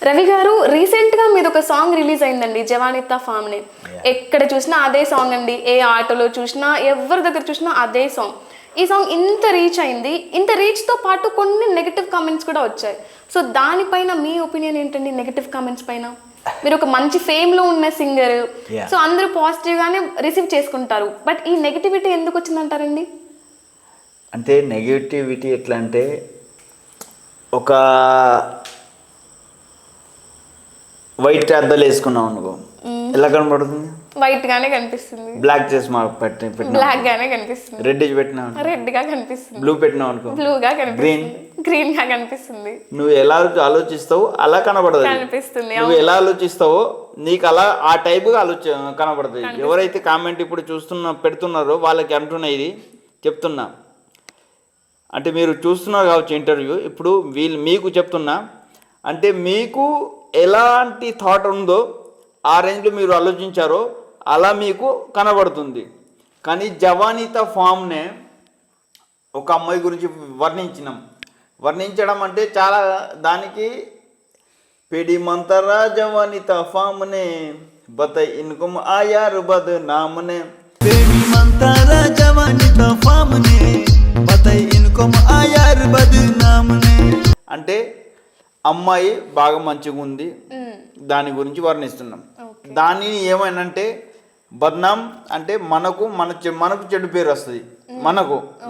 రవి గారు రీసెంట్ గా మీద ఒక సాంగ్ రిలీజ్ అయిందండి, జవానితా ఫామ్నే. ఎక్కడ చూసినా అదే సాంగ్ అండి, ఏ ఆటోలో చూసినా ఎవరి దగ్గర చూసినా అదే సాంగ్. ఈ సాంగ్ ఇంత రీచ్ అయింది, ఇంత రీచ్ తో పాటు కొన్ని నెగటివ్ కామెంట్స్ కూడా వచ్చాయి. సో దానిపైన మీ ఒపీనియన్ ఏంటండి? నెగటివ్ కామెంట్స్ పైన మీరు ఒక మంచి ఫేమ్ లో ఉన్న సింగర్, సో అందరూ పాజిటివ్ గానే రిసీవ్ చేసుకుంటారు, బట్ ఈ నెగటివిటీ ఎందుకు వచ్చిందంటారండి? అంటే నెగటివిటీ ఎట్లా అంటే, ఒక వైట్ అద్దాలు వేసుకున్నాం అనుకో, ఎలా కనబడుతుంది? వైట్ గానే కనిపిస్తుంది. బ్లాక్ చేసి బ్లాక్ గానే కనిపిస్తుంది. రెడ్ పెట్టినా రెడ్ గా కనిపిస్తుంది. బ్లూ పెట్టినావు అనుకో, బ్లూ గా కనిపిస్తుంది. గ్రీన్ గా కనిపిస్తుంది. నువ్వు ఎలా ఆలోచిస్తావో అలా కనబడదు. కనిపిస్తుంది. నువ్వు ఎలా ఆలోచిస్తావో నీకు అలా ఆ టైపుగా కనబడుతుంది. ఎవరైతే కామెంట్ ఇప్పుడు పెడుతున్నారో వాళ్ళకి అంటున్నా, ఇది చెప్తున్నా. అంటే మీరు చూస్తున్నారు కావచ్చు ఇంటర్వ్యూ, ఇప్పుడు మీకు చెప్తున్నా. అంటే మీకు ఎలాంటి థాట్ ఉందో ఆ రేంజ్లో మీరు ఆలోచించారో అలా మీకు కనబడుతుంది. కానీ జవానితా ఫామ్నే ఒక అమ్మాయి గురించి వర్ణించడం అంటే చాలా, దానికి పెడి మంతరా జవానితా ఫామ్నే బత ఇన్కుమ్ ఆయారు బద్ నామనే, పెడి మంతరా జవానితా ఫామ్నే బత ఇన్కుమ్ ఆయారు బద్ నామనే. అంటే అమ్మాయి బాగా మంచిగా ఉంది, దాని గురించి వర్ణిస్తున్నాం. దానిని ఏమైనంటే బద్నాం అంటే మనకు చెడు పేరు వస్తుంది,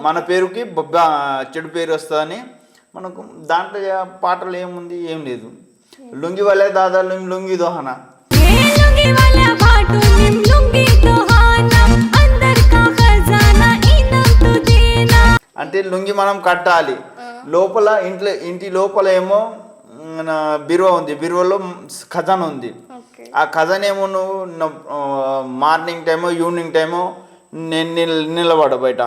మన పేరుకి చెడు పేరు వస్తుందని మనకు. దాంట్లో పాటలు ఏముంది, ఏం లేదు. లుంగి వాళ్ళే దాదా లుంగి దోహన, అంటే లుంగి మనం కట్టాలి. లోపల ఇంటి లోపల ఏమో బీరువా ఉంది, బీరువాలో ఖజానా ఉంది. ఆ ఖజానా ఏమో నువ్వు మార్నింగ్ టైమో ఈవినింగ్ టైమో నిలబడ బయట.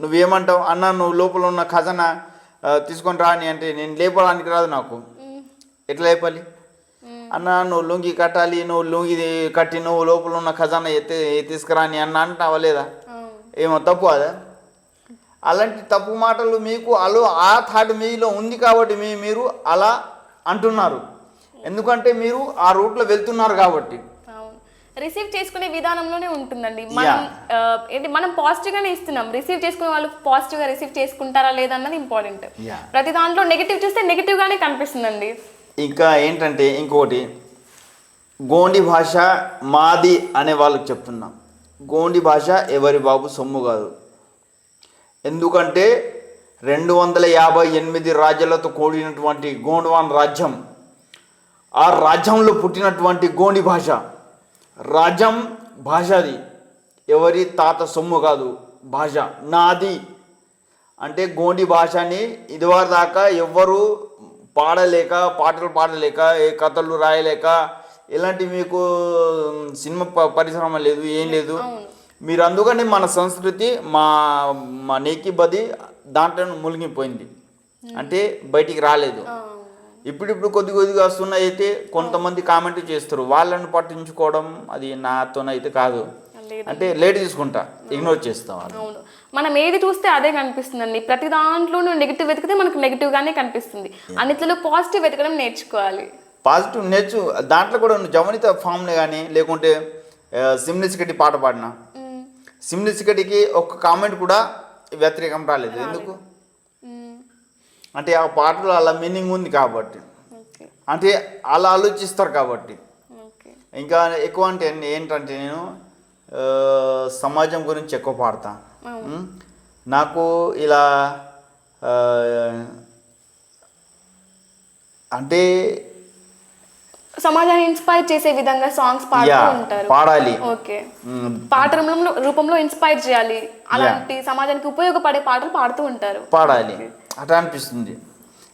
నువ్వేమంటావు? అన్న నువ్వు లోపల ఉన్న ఖజానా తీసుకొని రాని అంటే నేను లేపడానికి రాదు నాకు. ఎట్లా లేపాలి? అన్న నువ్వు లుంగి కట్టాలి, నువ్వు లుంగి కట్టి నువ్వు లోపల ఉన్న ఖజానా తీసుకురాని అన్న అంటావా లేదా? ఏమో తప్పు అదా? అలాంటి తప్పు మాటలు మీకు ఆ థాట్ మీలో ఉంది కాబట్టి మీరు అలా అంటున్నారు. ఎందుకంటే మీరు ఆ రూట్లో వెళ్తున్నారు కాబట్టి. రిసీవ్ చేసుకునే విధానంలోనే ఉంటుందండి. మనం పాజిటివ్ గానే ఇస్తున్నాం, రిసీవ్ చేసుకునే వాళ్ళు పాజిటివ్ గా రిసీవ్ చేసుకుంటారా లేదా అన్నది ఇంపార్టెంట్. ప్రతి దాంట్లో నెగిటివ్ చూస్తే నెగిటివ్ గానే కనిపిస్తుందండి. ఇంకా ఏంటంటే ఇంకోటి, గోండి భాష మాది అనే వాళ్ళకి చెప్తున్నాం. గోండి భాష ఎవరి బాబు సొమ్ము కాదు. ఎందుకంటే 258 రాజ్యాలతో కూడినటువంటి గోండ్వాన్ రాజ్యం, ఆ రాజ్యంలో పుట్టినటువంటి గోండి భాష, రాజ్యం భాష, అది ఎవరి తాత సొమ్ము కాదు. భాష నాది అంటే గోండి భాషని ఇదివరకు దాకా ఎవ్వరు పాడలేక, పాటలు పాడలేక, ఏ కథలు రాయలేక, ఇలాంటి మీకు సినిమా పరిశ్రమ లేదు, ఏం లేదు. మీరు అందుకని మన సంస్కృతి మా నేకి బది దాంట్లో మునిగిపోయింది, అంటే బయటికి రాలేదు. ఇప్పుడు కొద్దిగా వస్తున్నాయి. అయితే కొంతమంది కామెంట్ చేస్తారు, వాళ్ళని పట్టించుకోవడం అది నాతోనైతే కాదు. అంటే లేట్ తీసుకుంటా, ఇగ్నోర్ చేస్తాం. అవును, మనం ఏది చూస్తే అదే కనిపిస్తుందండి. ప్రతి దాంట్లోనూ నెగిటివ్ వెతికితే మనకు నెగిటివ్ గానే కనిపిస్తుంది. అన్నిట్లో పాజిటివ్ వెతకడం నేర్చుకోవాలి. పాజిటివ్ దాంట్లో కూడా జవానితా ఫామ్ని కానీ, లేకుంటే సిమ్లిసికటి పాట పాడినా, సిమ్లిసికటికి ఒక కామెంట్ కూడా వ్యతిరేకం రాలేదు. ఎందుకు అంటే ఆ పాటలో అలా మీనింగ్ ఉంది కాబట్టి, అంటే అలా ఆలోచిస్తారు కాబట్టి. ఇంకా ఎక్కువ అంటే ఏంటంటే నేను సమాజం గురించి ఎక్కువ పాడతా. నాకు ఇలా అంటే సమాజాన్ని ఇన్స్పైర్ చేసే విధంగా సాంగ్స్ పాడుతూ ఉంటారు. పాడాలి. ఓకే, పాట రూపంలో ఇన్స్పైర్ చేయాలి. అలాంటి సమాజానికి ఉపయోగపడే పాటలు పాడుతూ ఉంటారు. పాడాలి అట్లా అనిపిస్తుంది.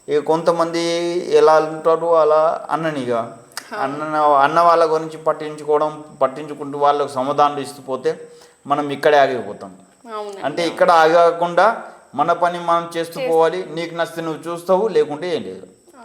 ఇక కొంతమంది ఎలా ఉంటారు అలా అన్ననిగా అన్న వాళ్ళ గురించి పట్టించుకుంటూ వాళ్ళకు సమాధానం ఇస్తూ పోతే మనం ఇక్కడే ఆగిపోతాం. అంటే ఇక్కడ ఆగకుండా మన పని మనం చేస్తూ పోవాలి. నీకు నచ్చితే నువ్వు చూస్తావు, లేకుంటే ఏం లేదు.